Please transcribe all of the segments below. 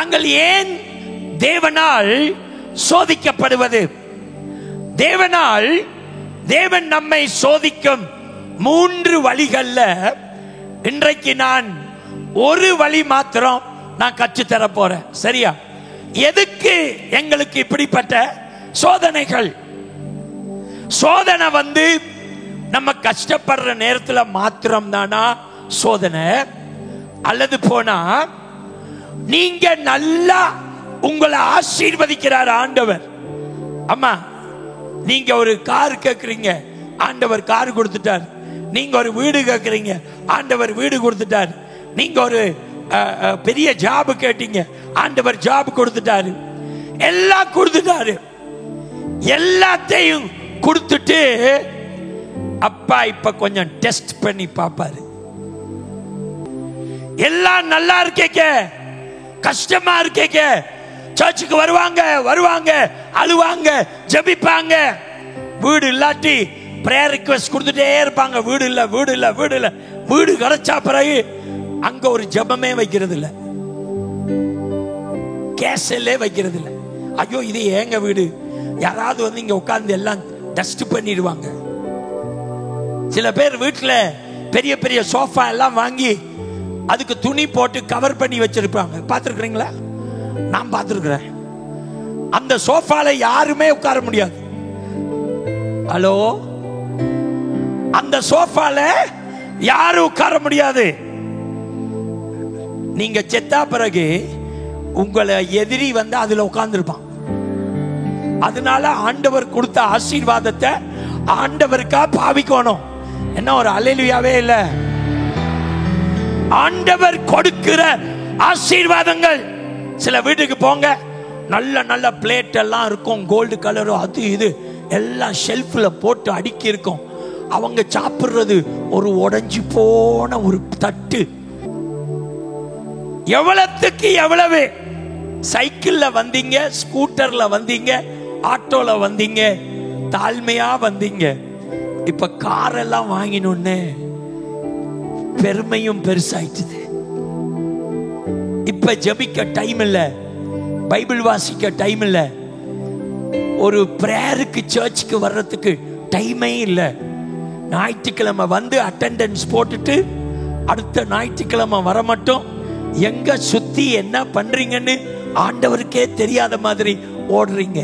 நாங்கள் ஏன் தேவனால் சோதிக்கப்படுவது? தேவன் நம்மை சோதிக்கும் 3 வழிகள்ல இன்றைக்கு நான் ஒரு வழி மாத்திரம் நான் கற்றுத்தர போறேன். சரியா? எதுக்கு எங்களுக்கு இப்படிப்பட்ட சோதனைகள்? சோதனை நம்ம கஷ்டப்படுற நேரத்துல மாத்திரம் தானா சோதனை? அல்லது போனா நீங்க நல்லா உங்களை ஆசீர்வதிக்கிறார் ஆண்டவர். அம்மா, நீங்க ஒரு கார் கேக்குறீங்க, ஆண்டவர் கார் கொடுத்துட்டார். நீங்க ஒரு வீடு கேக்குறீங்க, ஆண்டவர் வீடு கொடுத்துட்டார். நீங்க ஒரு பெரிய ஜாப் கேட்டீங்க, ஆண்டவர் ஜாப் கொடுத்துட்டாரு. எல்லாம் கொடுத்துட்டாரு. எல்லாத்தையும் கொடுத்துட்டு அப்பா இப்ப கொஞ்சம் டெஸ்ட் பண்ணி பாப்பாரு. எல்லாம் நல்லா இருக்கேக்க, கஷ்டமா இருக்கேக்க, சர்ச்சுக்கு வருவாங்க, அழுவாங்க, ஜெபிப்பாங்க. வீடு இல்லாட்டி பிரேயர் ரிக்வெஸ்ட் கொடுத்துட்டே இருப்பாங்க. வீடு இல்ல. வீடு கிடைச்சா பிறகு அங்க ஒரு ஜெபமே வைக்கிறது இல்ல, கேசல்லே வைக்கிறது இல்ல. ஐயோ இது ஏங்க வீடு, யாராவது இங்க உட்கார்ந்து எல்லாம் டஸ்ட் பண்ணிடுவாங்க. சில பேர் வீட்டுல பெரிய பெரிய சோஃபா எல்லாம் வாங்கி அதுக்கு துணி போட்டு கவர் பண்ணி வச்சிருப்பாங்க. பார்த்திருக்கிறீங்களா? நான் பார்த்திருக்கிறேன். அந்த சோஃபால யாருமே உட்கார முடியாது. ஹலோ, அந்த சோஃபால யாரும் உட்கார முடியாது. நீங்க செத்தா பிறகு உங்களை எதிரி அதுல உட்கார்ந்துருப்பான். அதனால ஆண்டவர் கொடுத்த ஆசீர்வாதத்தை ஆண்டவருக்கா பாவிக்கணும். என்ன ஒரு அல்லேலூயாவே இல்ல? ஆண்டவர் கொடுக்கிற ஆசீர்வாதங்கள். சில வீட்டுக்கு போங்க, நல்ல பிளேட் எல்லாம் இருக்கும், கோல்டு கலரும் அது இது எல்லாம் ஷெல்ஃப்ல போட்டு அடுக்கி இருக்கும். அவங்க சாப்பிடுறது ஒரு உடைஞ்சு போன ஒரு தட்டு. எவ்வளவுக்கு எவ்வளவு சைக்கிள்ல வந்தீங்க, ஸ்கூட்டர்ல வந்தீங்க, ஆட்டோல வந்தீங்க, தாழ்மையா வந்தீங்க. இப்ப கார் எல்லாம் வாங்கினோன்னு பெருமையும் பெருசாயிட்டுது. இப்ப ஜெபிக்க டைம் இல்ல, பைபிள் வாசிக்க டைம் இல்ல, ஒரு பிரேயருக்கு சர்ச்சுக்கு வர்றதுக்கு டைமே இல்ல. ஞாயிற்றுக்கிழமை அட்டெண்டன்ஸ் போட்டுட்டு அடுத்த ஞாயிற்றுக்கிழமை வர மட்டும் எங்க சுத்தி என்ன பண்றீங்கன்னு ஆண்டவருக்கே தெரியாத மாதிரி ஓடுறீங்க.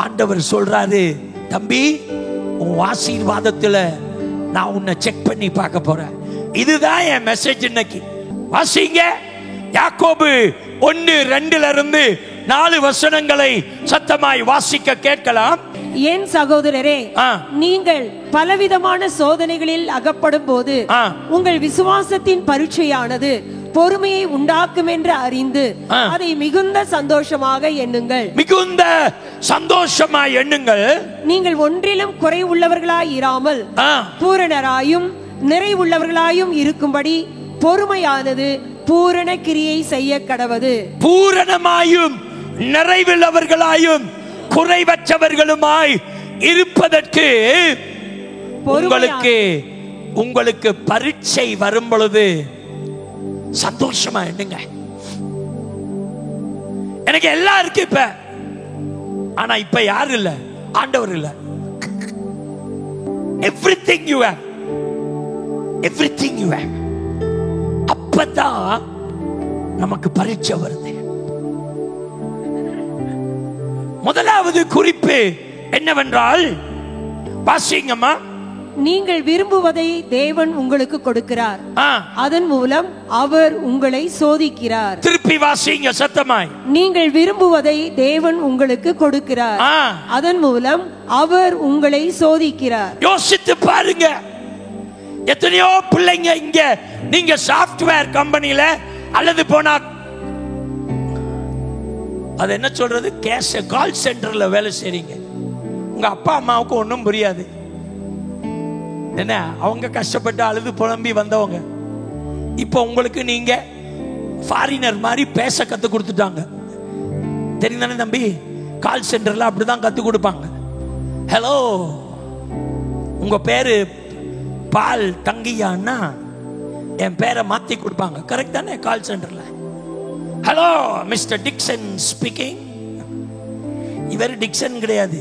ஆண்டவர் சொல்றாரு, தம்பி உன் ஆசீர்வாதத்துல நான் உன்னை செக் பண்ணி பார்க்க போறேன். இதுதான் என் மெசேஜ் இன்னைக்கு. வாசிங்க யாக்கோபு 1:2 4 வசனங்களை சத்தமாய் வாசிக்க கேட்கலாம். என் சகோதரரே, நீங்கள் பலவிதமான சோதனைகளில் அகப்படும் போது உங்கள் விசுவாசத்தின் பரீட்சையானது பொறுமையை உண்டாக்கும் என்று அறிந்து அதை மிகுந்த சந்தோஷமாக எண்ணுங்கள். மிகுந்த சந்தோஷமாய் எண்ணுங்கள். நீங்கள் ஒன்றிலும் குறை உள்ளவர்களாய் இராமல் பூரணராயும் நிறைவுள்ளவர்களாயும் இருக்கும்படி பொறுமையானது பூரண கிரியை செய்ய கடவது. பூரணமாயும் நிறைவுள்ளவர்களாயும் குறைவற்றவர்களுமாய் இருப்பதற்கு உங்களுக்கு பரீட்சை வரும் பொழுது சந்தோஷமா எண்ணுங்க. எனக்கு எல்லாம் இருக்கு இப்ப, ஆனா இப்ப யாரு இல்ல? ஆண்டவர் இல்ல. everything you have, everything you have. அப்பதான் நமக்கு பரீட்சை வருது. முதலாவது குறிப்பு என்னவென்றால், வாசிங்கம்மா, நீங்கள் விரும்புவதை தேவன் உங்களுக்கு கொடுக்கிறார், அதன் மூலம் அவர் உங்களை சோதிக்கிறார். திருப்பி வாசிங்க சத்தமாய். நீங்கள் விரும்புவதை தேவன் உங்களுக்கு கொடுக்கிறார், அதன் மூலம் அவர் உங்களை சோதிக்கிறார். யோசித்து பாருங்க, எத்தனையோ பிள்ளைங்க இங்க நீங்க சாஃப்ட்வேர் கம்பெனில அல்லது போனா அது என்ன சொல்றது, கால் சென்டர்ல வேலை செய்றீங்க. உங்க அப்பா அம்மாவுக்கு ஒன்றும் புரியாது. என்ன, அவங்க கஷ்டப்பட்டு அழுது புலம்பி வந்தவங்க. இப்போ உங்களுக்கு நீங்க ஃபாரினர் மாதிரி பேச கத்து கொடுத்துட்டாங்க. தெரியுதானே தம்பி? கால் சென்டர்ல அப்படிதான் கத்து கொடுப்பாங்க. ஹலோ, உங்க பேரு பால் தங்கியான்னா என் பேரை மாத்தி கொடுப்பாங்க. கரெக்ட் தானே? கால் சென்டர்ல ஹலோ மிஸ்டர் டிக்சன் ஸ்பீக்கிங். இவர் டிக்சன் கிடையாது,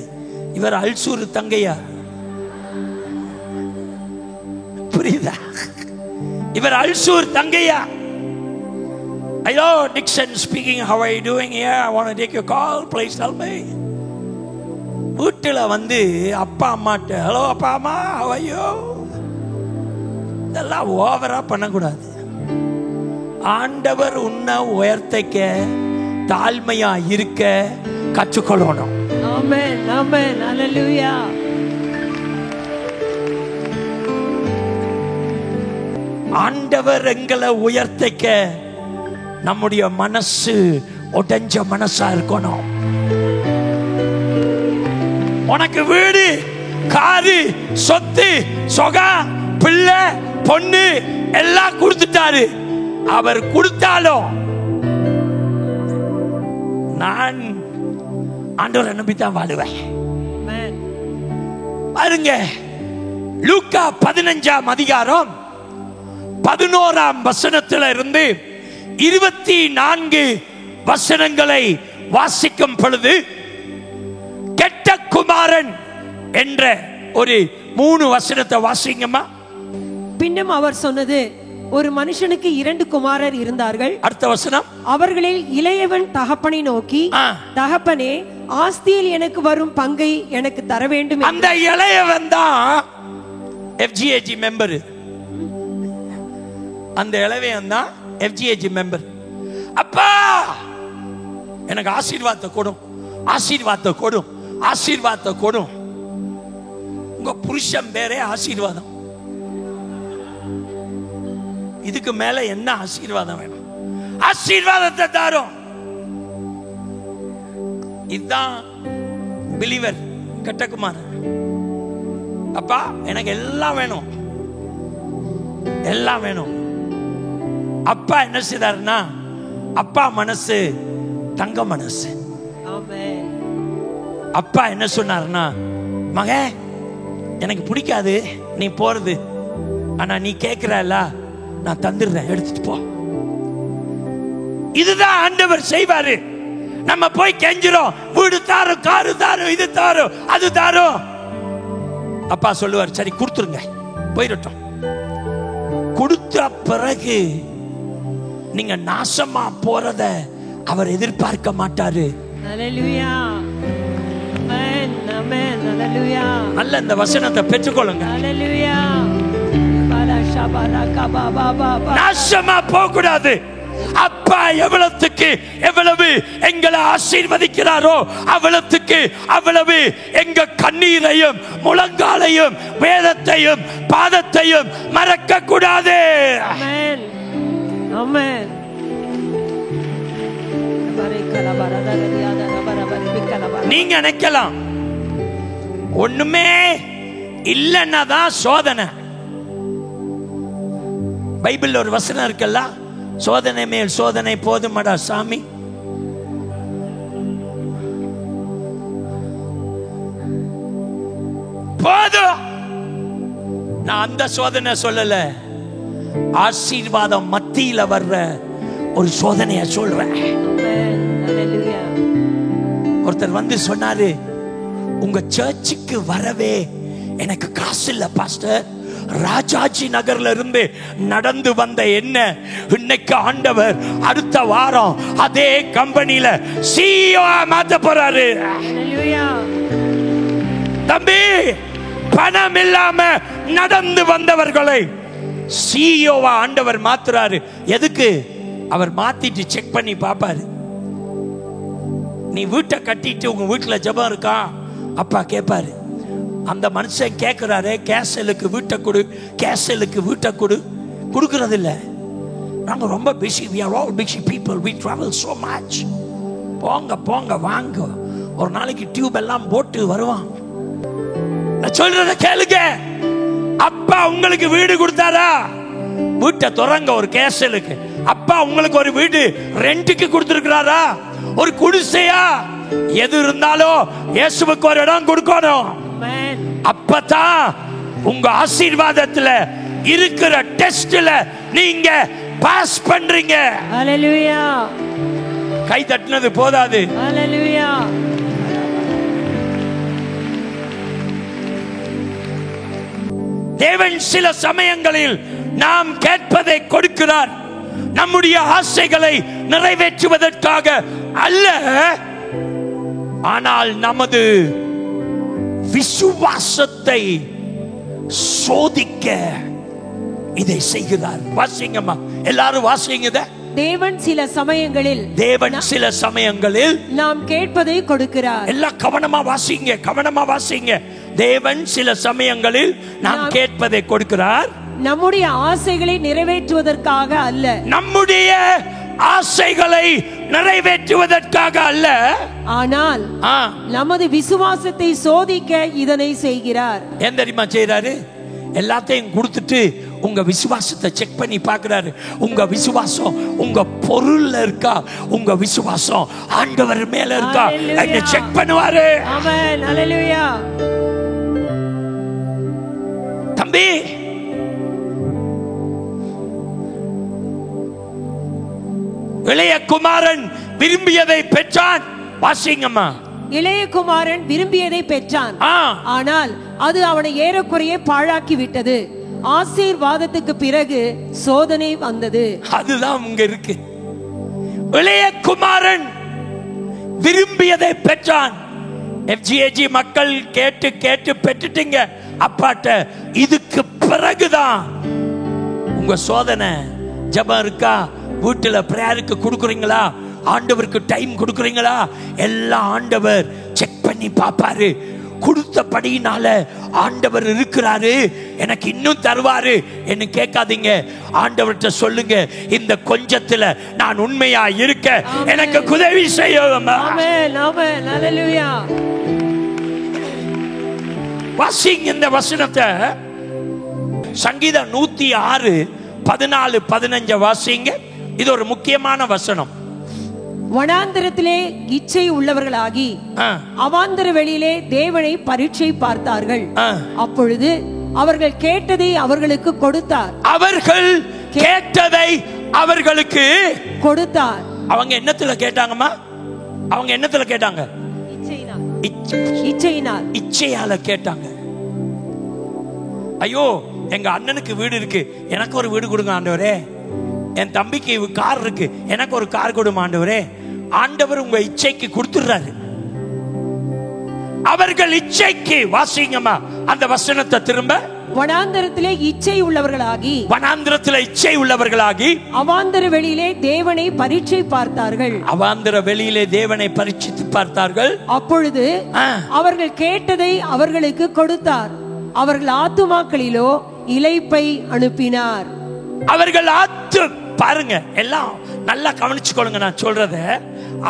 இவர் அல்சூர் தங்கையா. புரியுதா? இவர் Ulsoor Thangaiya. Hello Dixon speaking, how are you doing here? I want to take your call, please tell me. வீட்டில் வந்து அப்பா அம்மாட்ட ஹலோ அப்பா அம்மா how are you, இதெல்லாம் ஓவரா பண்ணக்கூடாது. ஆண்டவர் உன்னை உயர்த்தைக்க தாழ்மையா இருக்க கற்றுக்கொள்ளணும். ஆமென் ஆமென் ஹalleluya. ஆண்டவர் எங்களை உயர்த்தைக்க நம்முடைய மனசு உடைஞ்ச மனசா இருக்கணும். உனக்கு வீடு காரு சொத்து சொகம் பிள்ளை பொண்ணு எல்லாம் கொடுத்துட்டாரு. அவர் கொடுத்தாலும் நான் ஆண்டவரை நம்பித்தான் வாழுவேன். பாருங்க, லூக்கா 15ஆம் அதிகாரம் 11ஆம் வசனத்தில் இருந்து 24 வசனங்களை வாசிக்கும் பொழுது கெட்ட குமாரன் என்ற ஒரு 3 வசனத்தை வாசிங்கம்மா. பின்னும் அவர் சொன்னது, ஒரு மனுஷனுக்கு 2 குமாரர் இருந்தார்கள். அடுத்த வசனம், அவர்களில் இளையவன் தகப்பனை நோக்கி, தகப்பனே, ஆஸ்தியில் எனக்கு வரும் பங்கை எனக்கு தர வேண்டும். அந்த இளையவன் தான் FGAG மெம்பர். அந்த இளையவன் தான் FGAG மெம்பர். அப்பா எனக்கு ஆசீர்வாதத்தை கொடும், ஆசீர்வாதத்தை கொடும், ஆசீர்வாதத்தை கொடும். உங்க புருஷன் பேரே ஆசீர்வாதம். இதுக்கு மேல என்ன ஆசீர்வாதம் வேணும்? ஆசீர்வாதத்தை தாரும். இதுதான் பிலீவர் கட்டகுமார். அப்பா எனக்கு எல்லாம் வேணும், எல்லாம் வேணும். அப்பா என்ன செய்தாருன்னா, அப்பா மனசு தங்க மனசு. அப்பா என்ன சொன்னாருன்னா, மக எனக்கு பிடிக்காது நீ போறது, ஆனா நீ கேட்கிறல்ல நான் தந்துடுறேன், எடுத்துட்டு போ. இதுதான் ஆண்டவர் செய்வாரு. நம்ம போய் கெஞ்சிரோம், வீடு தாரும், காரு தாரும், இது தாரும், அது தாரும். அப்பா சொல்லுவார், சரி கொடுத்துருங்க, போயிடட்டும். கொடுத்த பிறகு நீங்க நாசமா போறத அவர் எதிர்பார்க்க மாட்டாரு. ஹalleluya. ஆமென் ஆமென் ஹalleluya. நல்ல இந்த வசனத்தை பெற்றுக்கொள்ளுங்க. ஹalleluya. நாசமா போக கூடாது. அப்பா எவ்வளவு எங்களை ஆசீர்வதிக்கிறாரோ அவ்வளவு எங்க கண்ணீரையும் முழங்காலையும் வேதத்தையும் பாதத்தையும் மறக்க கூடாது. ஆமென் ஆமென். நீங்க நினைக்கலாம் ஒண்ணுமே இல்லைன்னா தான் சோதனை. பைபிள் ஒரு வசனம் இருக்குல்ல, சோதனை மேல் சோதனை போதுமடா சாமி. போதும். நான் அந்த சோதனை சொல்லல, ஆசீர்வாதம் மத்தியில வர்ற ஒரு சோதனைய சொல்றேன். ஒருத்தர் வந்து சொன்னாரு, உங்க சர்ச்சுக்கு வரவே எனக்கு காசு இல்ல பாஸ்டர், ராஜாஜி நகர்ல இருந்து நடந்து வந்த என்ன இன்னைக்கு ஆண்டவர் அடுத்த வாரம் அதே கம்பெனில CEO மாத்த போறாரு. தம்பி, பணம் இல்லாம நடந்து வந்தவர்களை CEO ஆண்டவர் மாத்துறாரு. எதுக்கு? அவர் மாத்திட்டு செக் பண்ணி பாப்பாரு. நீ வீட்டை கட்டிட்டு உங்க வீட்டுல ஜெபம் இருக்கா? அப்பா கேட்பாரு. அந்த மனுஷன் கேட்கிறாரு, கேசலுக்கு வீட்டை கொடு, கேசலுக்கு வீட்டை கொடு. கொடுக்கறது இல்ல. நாங்க ரொம்ப busy, we are all busy people, we travel so much. போங்க போங்க வாங்க, ஒரு நாளைக்கு டியூப் எல்லாம் போட்டு வருவான். நான் சொல்றத கேளுங்க. அப்பா உங்களுக்கு வீடு கொடுத்தாரா? வீட்டை தொடங்க ஒரு கேசலுக்கு. அப்பா உங்களுக்கு ஒரு வீடு ரெண்டுக்கு கொடுத்திருக்கிறாரா? ஒரு குடிசையா? எது இருந்தாலும் இயேசுவுக்கு ஒரு இடம் கொடுக்கணும். அப்பதான் உங்க ஆசீர்வாதத்துல இருக்கிற டெஸ்ட்ல நீங்க பாஸ் பண்றீங்க. ஹalleluya. கை தட்டினது போதாது. ஹalleluya. தேவன் சில சமயங்களில் நாம் கேட்பதை கொடுக்கிறார், நம்முடைய ஆசைகளை நிறைவேற்றுவதற்காக அல்ல, ஆனால் நமது விசுவாசத்தை சோதிக்க இதை செய்கிறார். வாசிங்கம்மா, எல்லாரும் வாசிங்க. தேவன் சில சமயங்களில் நாம் கேட்பதை கொடுக்கிறார். எல்லாம் கவனமா வாசிங்க, கவனமா வாசிங்க. தேவன் சில சமயங்களில் நாம் கேட்பதை கொடுக்கிறார், நம்முடைய ஆசைகளை நிறைவேற்றுவதற்காக அல்ல. நம்முடைய ஆசைகளை நிறைவேற்றுவதற்காக அல்ல, ஆனால் நமது விசுவாசத்தை சோதிக்க இதனை செய்கிறார். ஏன் தெரியுமா செய்றாரு? எல்லாத்தையும் கொடுத்துட்டு உங்க விசுவாசத்தை செக் பண்ணி பார்க்கிறாரு. உங்க விசுவாசம் உங்க பொருள்ல இருக்கா, உங்க விசுவாசம் ஆண்டவர் மேல இருக்கா என்று செக் பண்ணுவாரு. ஆமென். ஹalleluya. தம்பி, இளைய குமாரன் விரும்பியதை பெற்றான். வாசிங்கம்மா. இளைய குமாரன் விரும்பியதை பெற்றான், ஆனால் அது அவனை ஏறக்குறைய பாழாக்கி விட்டது. ஆசீர்வாதத்துக்கு பிறகு சோதனை வந்தது. அதுதான் இங்க இருக்கு. இளைய குமாரன் விரும்பியதை பெற்றான். FGAG மக்கள் கேட்டு கேட்டு பெற்றுட்டீங்க அப்பாட்ட. இதுக்கு பிறகுதான் உங்க சோதனை. ஜெபம் இருக்கா? வீட்டுல பிரேயருக்கு கொடுக்குறீங்களா? ஆண்டவருக்கு டைம் கொடுக்குறீங்களா? எல்லாம் ஆண்டவர் செக் பண்ணி பாப்பாரு. கொடுத்தபடியினால ஆண்டவர் இருக்கிறாரு, எனக்கு இன்னும் தருவாரு என்று கேட்காதீங்க. ஆண்டவர்கிட்ட சொல்லுங்க, இந்த கொஞ்சத்துல நான் உண்மையா இருக்க எனக்கு உதவி செய்யும். ஆமென். ஆமென். ஹalleluya. வாசிங்க இந்த வசனத்தை. சங்கீதம் 106 14 15 வாசிங்க. இது ஒரு முக்கியமான வசனம். வனாந்தரத்திலே இச்சை உள்ளவர்களாகி அவாந்தர வெளியிலே தேவனை பரீட்சை பார்த்தார்கள். அப்பொழுது அவர்கள் கேட்டதை அவர்களுக்கு கொடுத்தார். அவர்கள் கேட்டதை அவர்களுக்கு கொடுத்தார். அவங்க என்னத்துல கேட்டாங்கம்மா? அவங்க என்னத்துல கேட்டாங்க? இச்சையால கேட்டாங்க. ஐயோ, எங்க அண்ணனுக்கு வீடு இருக்கு, எனக்கு ஒரு வீடு கொடுங்க ஆண்டவரே. என் தம்பிக்கு கார் இருக்கு, எனக்கு ஒரு கார் கொடுங்க ஆண்டவரே. ஆண்டவர் உங்க இச்சைக்கு கொடுத்துறாரு. அவர்கள் இச்சைக்கு. வாசிங்கம்மா அந்த வசனத்தை திரும்ப. வனாந்தரத்திலே இச்சை உள்ளவர்களாகி அவாந்தர வெளியிலே தேவனை பரீட்சை பார்த்தார்கள். அவாந்தர வெளியிலே தேவனை பரீட்சித்து பார்த்தார்கள். அப்பொழுது அவர்கள் கேட்டதை அவர்களுக்கு கொடுத்தார். அவர்கள் ஆத்துமாக்களிலோ இளைப்பை அனுப்பினார். அவர்கள் பாருங்க, எல்லாம் நல்லா கவனிச்சுக்கொள்ளுங்க நான் சொல்றத.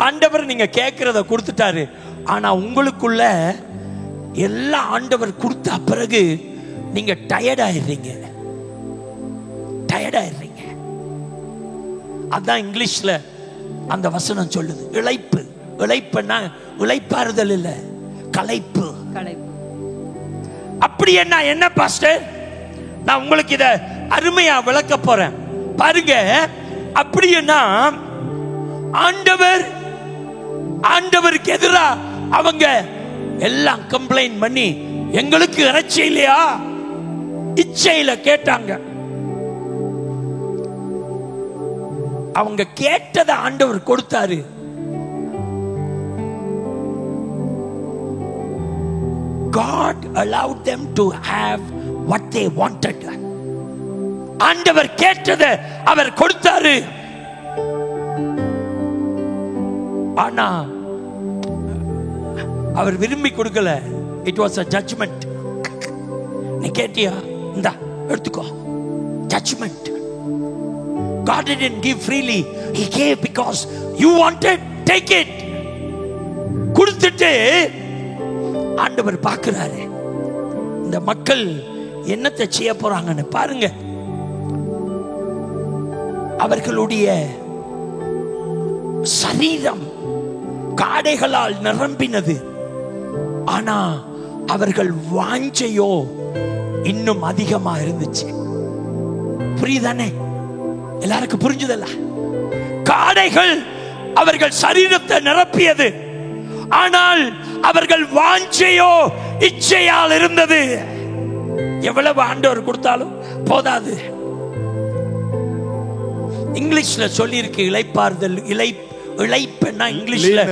ஆண்டவர் நீங்க கேட்கிறத கொடுத்துட்டாரு, ஆனா உங்களுக்குள்ள எல்லாம் ஆண்டவர் கொடுத்த பிறகு நீங்க டயர்ட் ஆயிடுறீங்க. அதான் இங்கிலீஷ்ல அந்த வசனம் சொல்லுது, இளைப்பு. இளைப்புன்னா இளைப்பாறுதல் இல்ல, களைப்பு. அப்படி என்ன பாஸ்டர்? நான் உங்களுக்கு இத அருமையா விளக்க போறேன் பாருங்க. அப்படின்னா ஆண்டவருக்கு எதிரா அவங்க எல்லாம் கம்ப்ளைண்ட் பண்ணி, எங்களுக்கு இறைச்சி இல்லையா, இச்சையில கேட்டாங்க. அவங்க கேட்டதை ஆண்டவர் கொடுத்தாரு. God allowed them to have what they wanted. ஆண்டவர் கேட்டதை அவர் கொடுத்தாரு. ஆனா அவர் விரும்பி கொடுக்கல. It was a judgment. நீ கேட்டியா, இந்தா எடுத்துக்கோ. Judgment. God didn't give freely. He gave because you wanted. Take it. கொடுத்துட்டு ஆண்டவர் பார்க்கிறாரு, இந்த மக்கள் என்னத்தை செய்ய போறாங்கன்னு பாருங்க. அவர்களுடைய சரீரம் காடைகளால் நிரம்பினது, ஆனா அவர்கள் வாஞ்சையோ இன்னும் அதிகமா இருந்துச்சு. புரியுதானே? எல்லாருக்கும் புரிஞ்சுதல்ல? காடைகள் அவர்கள் சரீரத்தை நிரப்பியது, ஆனால் அவர்கள் வாஞ்சையோ இச்சையால் இருந்தது. எவ்வளவு ஆண்டவர் கொடுத்தாலும் போதாது. இங்கிலீஷ்ல சொல்லி இருக்கு இளைப்பாறுதல். இளைப்புன்னா இங்கிலீஷ்ல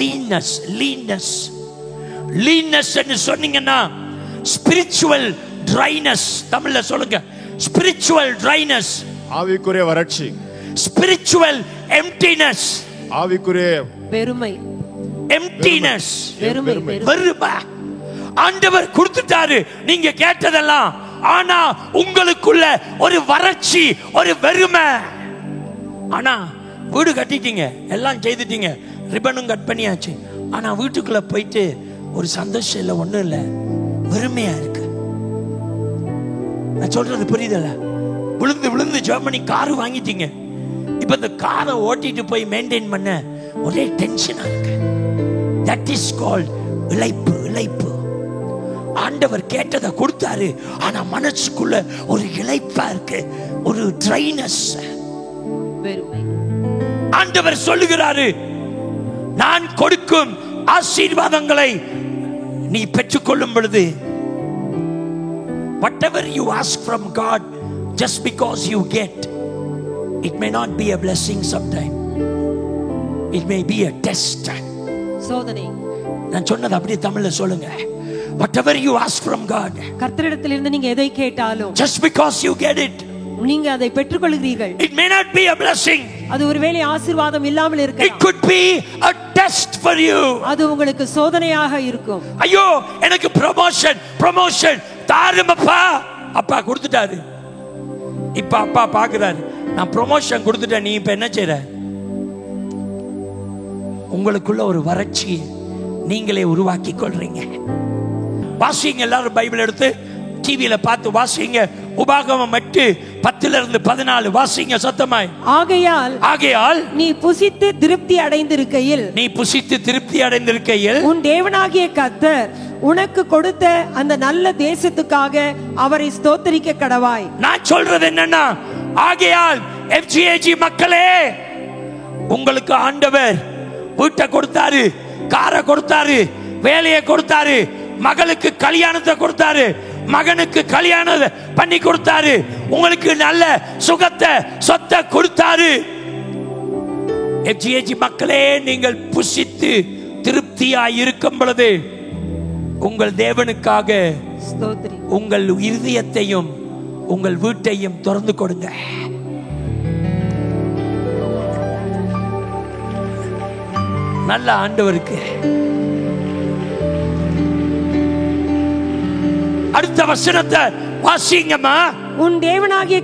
லீனஸ். லீனஸ் லீனஸ் என்று சொன்னீங்கன்னா ஸ்பிரிச்சுவல் ட்ரைனஸ். தமிழ்ல சொல்லுங்க, ஸ்பிரிச்சுவல் ட்ரைனஸ், ஆவிக்குரிய வறட்சி. ஸ்பிரிச்சுவல் எம்ப்டினஸ், ஆவிக்குரிய வெறுமை. எம்ப்டினஸ், வெறுமை. வெறுமை. ஆண்டவர் கொடுத்துட்டாரு நீங்க கேட்டதெல்லாம், ஆனா உங்களுக்குள்ள ஒரு வறட்சி, ஒரு வெறுமை. ஆனா வீடு கட்டிட்டீங்க, எல்லாம் செய்துட்டீங்க, ரிப்பனும் கட் பண்ணியாச்சு, ஆனா வீட்டுக்குள்ள போயிட்டு ஒரு சந்தோஷம் இல்லை, ஒண்ணும் இல்லை, வெறுமையா இருக்கு. நான் சொல்றது புரியுதல்ல? விழுந்து விழுந்து ஜெர்மனி கார் வாங்கிட்டீங்க, இப்ப இந்த காரை ஓட்டிட்டு போய் மெயின்டைன் பண்ண ஒரே டென்ஷனா இருக்கு. தட் இஸ் கால்ட் இளைப்பு. இளைப்பு. ஆண்டவர் கேட்டதை கொடுத்தாரு, ஆனா மனசுக்குள்ள ஒரு இளைப்பா இருக்கு, ஒரு ட்ரைனஸ். ஆண்டவர் சொல்லுகிறாரு, நான் கொடுக்கும் ஆசீர்வாதங்களை நீ பெற்றுக்கொள்ளும் பொழுது, whatever you ask from God, just because you get, it may not be a blessing sometime, it may be a test. சோதனை. நான் சொன்னது அப்படியே தமிழ்ல சொல்லுங்க. whatever you ask from God, கர்த்தரிடத்திலிருந்து நீங்க எதை கேட்டாலும், just because you get it, நீங்க அதை பெற்றுக்கொள்கிறீர்கள், it may not be a blessing, அது ஒருவேளை ஆசீர்வாதம் இல்லாமல் இருக்கலாம். it could be a test for you. அது உங்களுக்கு சோதனையாக இருக்கும். ஐயோ எனக்கு ப்ரமோஷன் தாருமப்பா. அப்பா கொடுத்துட்டாரு, இப்ப அப்பா பாக்குறாரு, நான் ப்ரமோஷன் கொடுத்துட்டேன், நீ இப்ப என்ன செய்ற? உங்களுக்குள்ள ஒரு வறட்சி நீங்களே உருவாக்கி கொள்றீங்க. வாசிங்க, எல்லாரும் பைபிள் எடுத்து டிவியில பார்த்து வாசிங்க. உபாகமம் 8:10-14 வாசிங்க சத்தமாய். ஆகையால் நீ புசித்து திருப்தி அடைந்திருக்கையில் உன் தேவனாகிய கர்த்தர் உனக்கு கொடுத்த அந்த நல்ல தேசத்துக்காக அவரை ஸ்தோத்திரிக்க கடவாய். நான் சொல்றது என்னன்னா, ஆகையால் FGAG மக்களே, உங்களுக்கு ஆண்டவர் வீட்டை கொடுத்தாரு, காரை கொடுத்தாரு, வேலையை கொடுத்தாரு, மகளுக்கு கல்யாணத்தை கொடுத்தாரு, மகனுக்கு கல்யாணத்தை பண்ணி கொடுத்தாரு, உங்களுக்கு நல்ல சுகத்தை சொத்தை கொடுத்தாரு. FGAG மக்களே, நீங்கள் புசித்து திருப்தியாய் இருக்கும் பொழுது உங்கள் தேவனுக்காக உங்கள் இருதயத்தையும் உங்கள் வீட்டையும் திறந்து கொடுங்க. நல்ல ஆண்டவருக்கு. அடுத்த வசனத்தை வாசிங்கம்மா. உன் தேவனாகிய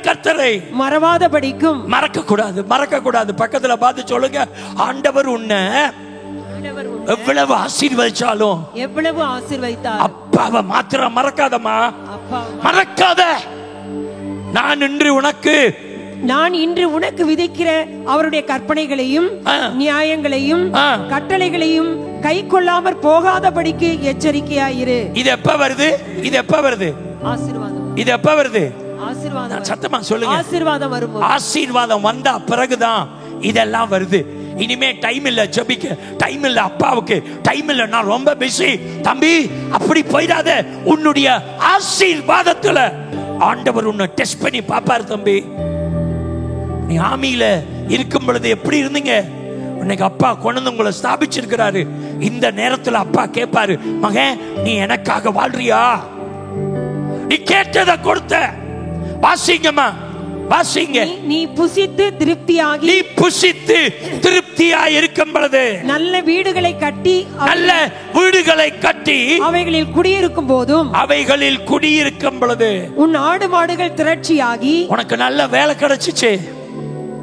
கர்த்தரை மறவாதபடிக்கும். மறக்க கூடாது. பக்கத்துல பார்த்து சொல்லுங்க, ஆண்டவர் உன்னை எவ்வளவு ஆசீர்வதிச்சாலும், அப்பாவை மாத்திரம் மறக்காதம்மா, மறக்காத. நான் இன்று உனக்கு விதிக்கிற அவருடைய கற்பனைகளையும் நியாயங்களையும் கட்டளைகளையும் கை கொள்ளாமற் போகாதபடிக்கு எச்சரிக்கையாயிரு. இது எப்ப வருது? ஆசீர்வாதம். இது எப்ப வருது? ஆசீர்வாதம். சத்தமா சொல்லுங்க. ஆசீர்வாதம் வரும்போது, ஆசீர்வாதம் வந்த பிறகுதான் இதெல்லாம் வருது. இனிமே டைம் இல்ல, ஜெபிக்க டைம் இல்ல, அப்பாவுக்கு டைம் இல்ல, நான் ரொம்ப பிஸி. தம்பி, அப்படி போயிடாத. உன்னுடைய ஆசீர்வாதத்துல ஆண்டவர் உன்னை டெஸ்ட் பண்ணி பாப்பாரு. தம்பி, நீ ஆமியில இருக்கும் பொழுது எப்படி இருந்தீங்க? இன்னைக்கு அப்பா கொண்டு உங்களை ஸ்தாபிச்சிருக்கிறாரு. இந்த நேரத்துல அப்பா கேட்பாரு, மகன் நீ எனக்காக வாழ்றியா? நீ கேட்டதை கொடுத்த. வாசிங்கம்மா, வாசிங்க. நீ புசித்து திருப்தியாய் இருக்கும் பொழுது நல்ல வீடுகளை கட்டி அவைகளில் குடியிருக்கும் பொழுது உன் ஆடு மாடுகள் திரட்சியாகி உனக்கு நல்ல வேலை கிடைச்சிச்சு,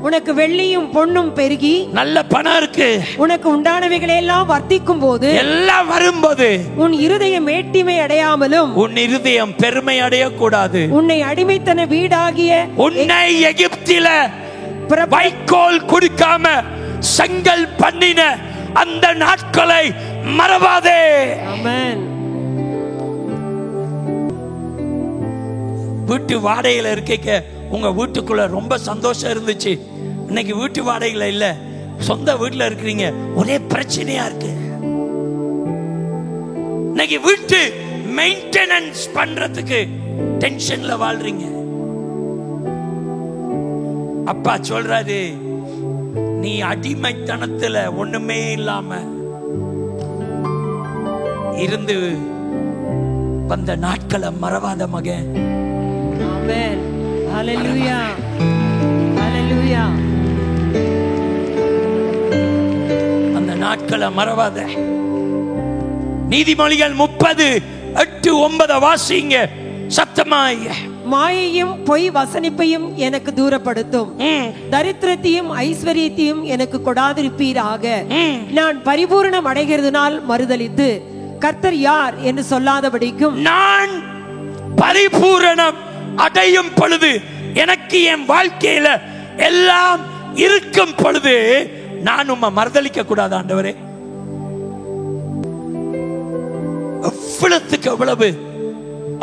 உனக்கு வெள்ளியும் பொன்னும் பெருகி நல்ல பணம் இருக்கு, உனக்கு உண்டானவைகளை எல்லாம் வர்த்திக்கும் போது, எல்லாம் வரும்போது உன் இருதயம் மேட்டிமை அடையாமலும் உன் இருதயம் பெருமை அடையக்கூடாது. உன்னை அடிமைத்தன வீடாகிய உன்னை எகிப்தில வைக்கோல் குடிக்காம செங்கல் பண்ணின அந்த நாட்களை மறவாதே. ஆமென். வீட்டு வாடகையில இருக்க உங்க வீட்டுக்குள்ள ரொம்ப சந்தோஷம் இருந்துச்சு, இன்னைக்கு வீட்டு வாடகைல இல்ல, சொந்த வீட்டுல இருக்கிறீங்க, ஒரே பிரச்சனையா இருக்கு. இன்னைக்கு வீட்டு மெயின்டெனன்ஸ் பண்றதுக்கு டென்ஷன்ல வாழ்றீங்க. அப்பா சொல்றாரு, நீ அடிமைத்தனத்துல ஒண்ணுமே இல்லாம இருந்து வந்த நாட்களை மறவாத மகன். ஆமென். ஹalleluya. ஹalleluya. அந்த நாட்களை மறவாத. நீதிமொழிகள் 30:8-9 வாசிங்க சத்தமாய். மாயையும் பொய் வசனிப்பையும் எனக்கு தூரப்படுத்தும், தரித்திரத்தையும் ஐஸ்வர்யத்தையும் எனக்கு கொடாதிருப்பீராக. நான் பரிபூரணம் அடைகிறதுனால் மறுதலித்து கர்த்தர் யார் என்று சொல்லாதபடிக்கும், நான் பரிபூரணம் அடையும் பொழுது, எனக்கு என் வாழ்க்கையில எல்லாம் இருக்கும் பொழுது நான் உம்மை மறுதலிக்க கூடாது ஆண்டவரே. அவ்வளவுக்கு அவ்வளவு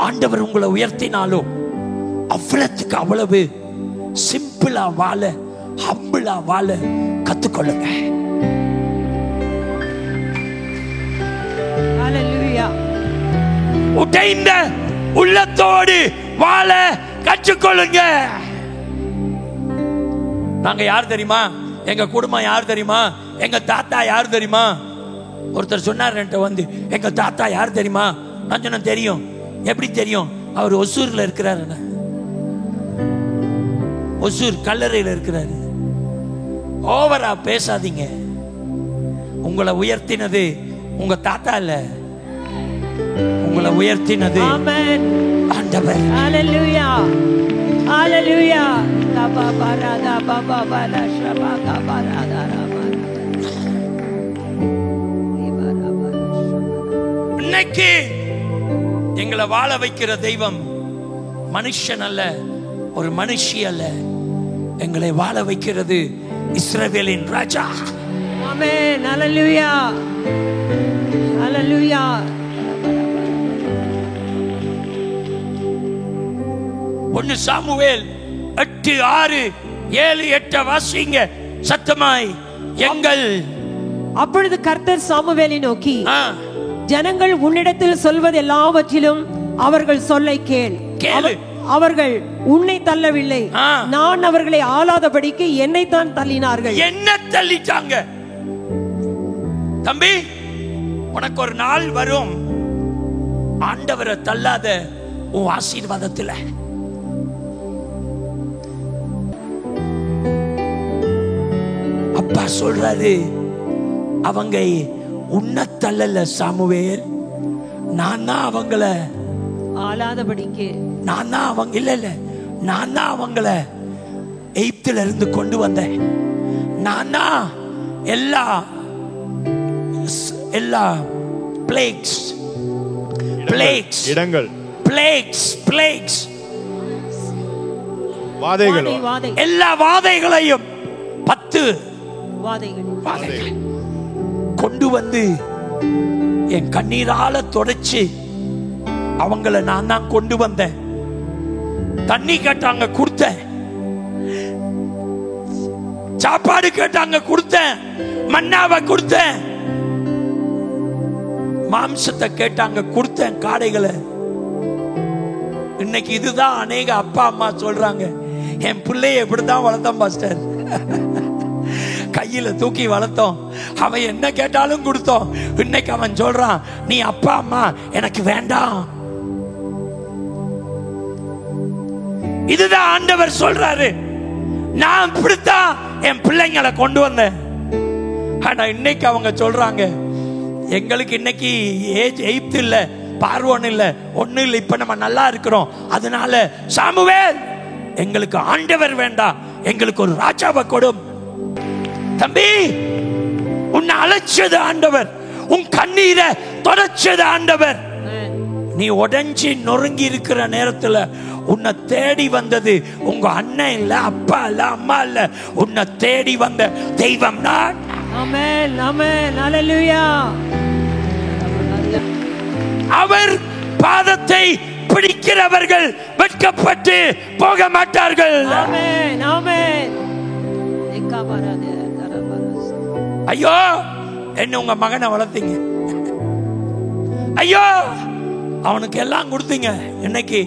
ஆண்டவர் உங்களை உயர்த்தினாலும் அவ்வளவுக்கு அவ்வளவு சிம்பிளா வாழ, ஹம்பிளா வாழ கத்துக்கொள்ளுங்க. ஹalleluya. உடைந்த உள்ளத்தோடு வாழ கற்றுக்கொள்ளுங்க. நாங்க யார் தெரியுமா? எங்க குடும்பம் யார் தெரியுமா? எங்க தாத்தா யார் தெரியுமா? ஒருத்தர் சொன்னார் என்கிட்ட வந்து, எங்க தாத்தா யார் தெரியுமா? நான் சொன்ன தெரியும். எப்படி தெரியும்? அவர் ஒசூர்ல இருக்கிறாரு, ஒசூர் கல்லறையில் இருக்கிறாரு. ஓவரா பேசாதீங்க. உங்களை உயர்த்தினது உங்க தாத்தா இல்ல, உங்களை உயர்த்தினது ஆண்டவர். ஹalleluya. ஹalleluya. தபா பராதா பாபா பாலா ஷபா கபராதா ரபா. இன்னைக்கு எங்களை வாழ வைக்கிற தெய்வம் மனுஷன் அல்ல, ஒரு மனுஷி அல்ல. எங்களை வாழ வைக்கிறது இஸ்ரவேலின் ராஜா. ஆமென். ஹalleluya. ஹalleluya. ஒன்னு சாமுவேல் 8:6-7-8 வாசிங்க சத்தமாய். எங்கள் அப்பொழுது கர்த்தர் சாமுவேலை நோக்கி, ஜனங்கள் உன்னிடத்தில் சொல்வது எல்லாவற்றிலும் அவர்கள் சொல்லை கேள். அவர்கள் உன்னை தள்ளவில்லை, நான் அவர்களை ஆளாதபடிக்கு என்னை தான் தள்ளினார்கள். என்ன தள்ளிட்டாங்க? தம்பி, உனக்கு ஒரு நாள் வரும், ஆண்டவரை தள்ளாத உன் ஆசீர்வாதத்தில். அப்பா சொல்றாரு, அவங்க உன்னை தள்ளல சாமுவேல், நான் தான் அவங்கள ஆளாதபடிக்கு, நான் தான் அவங்க இல்ல நான் தான் அவங்கள எகிப்தில இருந்து கொண்டு வந்தேன். நான் தான் எல்லா பிளேக்ஸ் பிளேக்ஸ் இடங்கள் பிளேக்ஸ் பிளேக்ஸ் வாதைகள் எல்லா வாதைகளையும் 10 வாதைகள் கொண்டு வந்து என் கண்ணீரால தொடச்சு அவங்கள நான் தான் கொண்டு வந்தேன். தண்ணி கேட்டாங்க கொடுத்தேன், சாப்பாடு கேட்டாங்க கொடுத்தேன், மன்னாவை கொடுத்தேன், மாம்சத்தை கேட்டாங்க கொடுத்தேன், காடைகளை. இன்னைக்கு இதுதான் அநேக அப்பா அம்மா சொல்றாங்க, என் பிள்ளைய எப்படிதான் வளர்த்தோம் பாஸ்டர், கையில தூக்கி வளர்த்தோம், அவன் என்ன கேட்டாலும் கொடுத்தோம். இன்னைக்கு அவன் சொல்றான், நீ அப்பா அம்மா எனக்கு வேண்டாம். இதுதான் ஆண்டவர் சொல்றாரு. நான் இப்படித்தான் என் பிள்ளைங்களை கொண்டு வந்தேன். ஆனா இன்னைக்கு அவங்க சொல்றாங்க, எங்களுக்கு இன்னைக்கு எய்த் இல்ல, பார்வோன் இல்ல, ஒண்ணு இல்ல, இப்ப நம்ம நல்லா இருக்கிறோம், அதனால சாமுவேல் எங்களுக்கு ஆண்டவர் வேண்டாம், எங்களுக்கு ஒரு ராஜாவை கொடும். தம்பி, உன்னை அழைச்சது ஆண்டவர், உன் கண்ணீரை தொடச்சது ஆண்டவர். நீ உடைஞ்சி நொறுங்கி இருக்கிற நேரத்துல உன்னை தேடி வந்தது உங்க அண்ணன் இல்ல, அப்பா இல்ல, அம்மா இல்ல, உன்னை தேடி வந்த தெய்வம் நான். ஆமென், ஆமென், ஹல்லேலூயா. அவர் பாதத்தை பிடிக்கிறவர்கள் வெட்கப்பட்டு போக மாட்டார்கள். ஆமென் ஆமென். ஐயோ, என்ன உங்க மகனை வளர்த்தீங்க, ஐயோ அவனுக்கு எல்லாம் கொடுத்தீங்க, இன்னைக்கு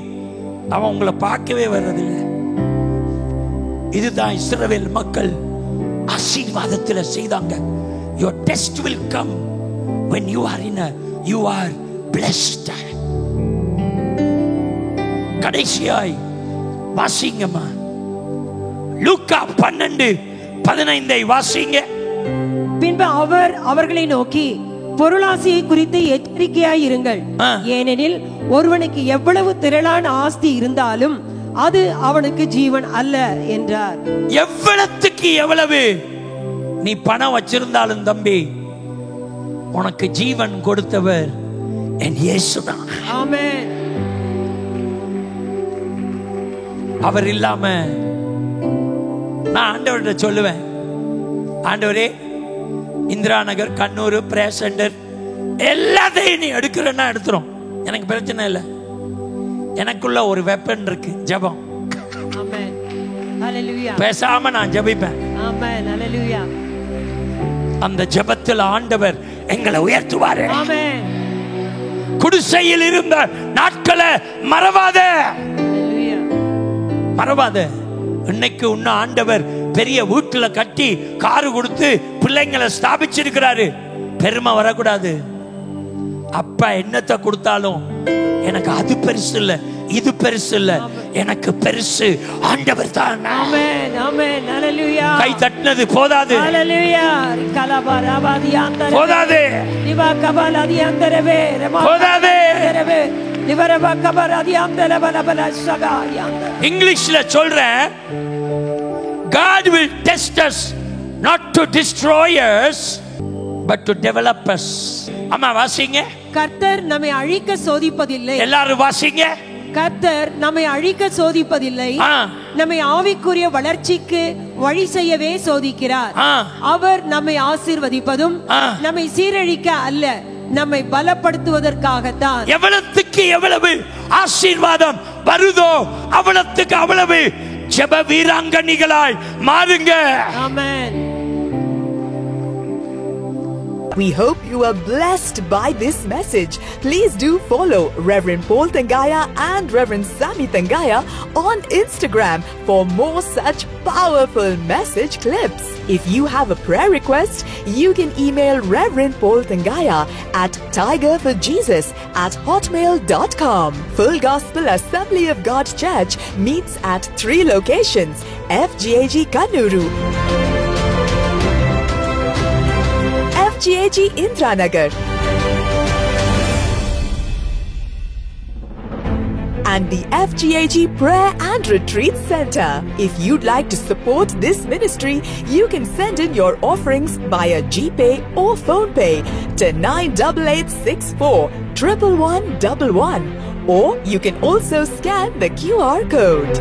அவன் உங்களை பார்க்கவே வர்றதில்லை. இதுதான் இஸ்ரவேல் மக்கள் ஆசீர்வாதத்தில் செய்தாங்க. Your test will come when you are blessed. கடைசியாய் வாசிங்கம்மா, லூக்கா 12:15 வாசிங்க. பின்பு அவர் அவர்களை நோக்கி, பொருளாசையை குறித்து எச்சரிக்கையாய் இருங்கள். ஏனெனில் ஒருவனுக்கு எவ்வளவு திரளான ஆஸ்தி இருந்தாலும் அது அவனுக்கு ஜீவன் அல்ல என்றார். எவ்வளவுக்கு எவ்வளவு நீ பணம் வச்சிருந்தாலும் தம்பி, உனக்கு ஜீவன் கொடுத்தவர் என் இயேசுதான். ஆமென். அவர் இல்லாம நான் ஆண்டவர்கிட்ட சொல்லுவேன், ஆண்டவரே இந்திரா நகர், கண்ணூர், பிரேயர் சென்டர் எல்லாத்தையும் நீ எடுக்கிறன்னா எடுத்துரும், எனக்கு பிரச்சனை இல்லை. எனக்குள்ள ஒரு வெப்பன் இருக்கு, ஜெபம். ஆமென். ஹல்லேலூயா. பேசாம நான் ஜெபிப்பேன். ஆமென். ஹல்லேலூயா. அந்த ஜெபத்தில் ஆண்டவர் எங்களை உயர்த்துவாரு. ஆமென். குடிசையில் இருந்த நாட்களை மறவாத, ஹல்லேலூயா. மறவாத. இன்னைக்கு உன்ன ஆண்டவர் பெரிய வீட்டுல கட்டி காரு கொடுத்து பிள்ளைங்களை ஸ்தாபிச்சிருக்கிறாரு. பெருமை வரக்கூடாது. அப்பா என்னத்தை கொடுத்தாலும் எனக்கு அது பெருசு இல்ல, இது பெருசு இல்ல, எனக்கு பெருசு ஆண்டவர் தான். ஆமென் ஆமென். ஹல்லேலூயா. கை தட்டினது போதாது. ஹல்லேலூயா. கலபரபாதியாந்தரே போதாது. நிவா கபலாதியாந்தரவே போதாது. ரவே நிவரபா கபலாதியாந்தரே பலபல சகாயாந்தர. இங்கிலீஷ்ல சொல்றேன், God will test us not to destroy us but to develop us. அம்மா வாசிங்க. கர்த்தர் நம்மை அழிக்க சோதிப்பதில்லை. எல்லாரும் வாசிங்க. கர்த்தர் நம்மை அழிக்க சோதிப்பதில்லை, நம்மை ஆவிக்குரிய வளர்ச்சிக்கு வழி செய்யவே சோதிக்கிறார். அவர் நம்மை ஆசீர்வதிப்பதும் நம்மை சீரழிக்க அல்ல, நம்மை பலப்படுத்துவதற்காகத்தான். எவ்வளவுக்கு எவ்வளவு ஆசீர்வாதம் வருதோ அவ்வளவுக்கு அவ்வளவு ஜெப வீராங்கனிகளாய் மாறுங்க. ஆமென். We hope you are blessed by this message. Please do follow Reverend Paul Thangaya and Reverend Sammy Thangaya on Instagram for more such powerful message clips. If you have a prayer request, you can email Reverend Paul Thangaya at tigerforjesus@hotmail.com. Full Gospel Assembly of God Church meets at 3 locations: FGAG Kannuru, FGAG Indranagar, and the FGAG Prayer and Retreat Center. If you'd like to support this ministry, you can send in your offerings via GPay or PhonePay to 988864 11111, or you can also scan the QR code.